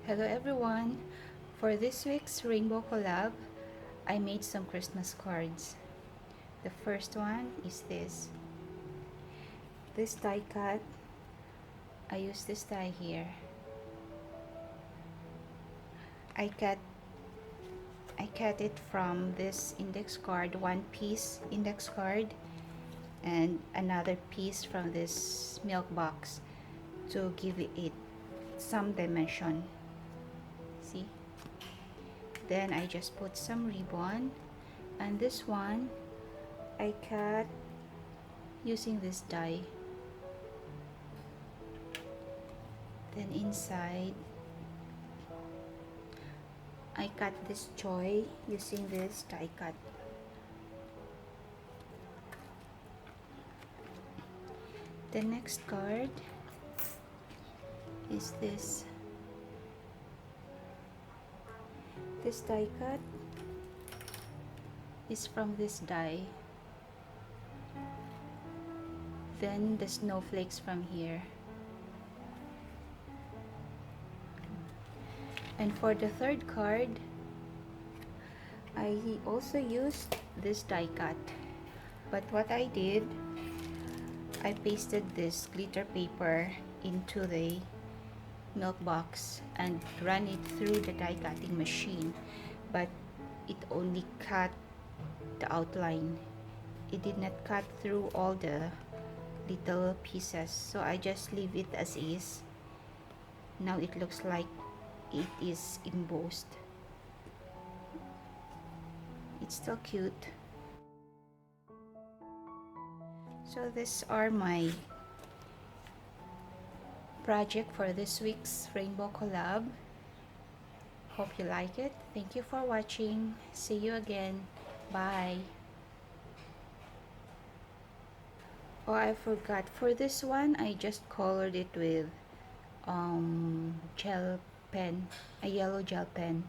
Hello everyone! For this week's rainbow collab, I made some Christmas cards. The first one is this. This die cut, I use this die here. I cut it from this index card, one piece index card, and another piece from this milk box to give it some dimension. See? Then I just put some ribbon, and this one I cut using this die. Then inside I cut this joy using this die cut. The next card is this. This die cut is from this die. Then the snowflakes from here. And for the third card, I also used this die cut. But what I did, I pasted this glitter paper into the milk box and ran it through the die cutting machine, but it only cut the outline. It did not cut through all the little pieces, so I just leave it as is. Now it looks like it is embossed. It's still cute. So these are my project for this week's rainbow collab. Hope you like it. Thank you for watching. See you again. Bye. Oh, I forgot. For this one, I just colored it with gel pen, a yellow gel pen.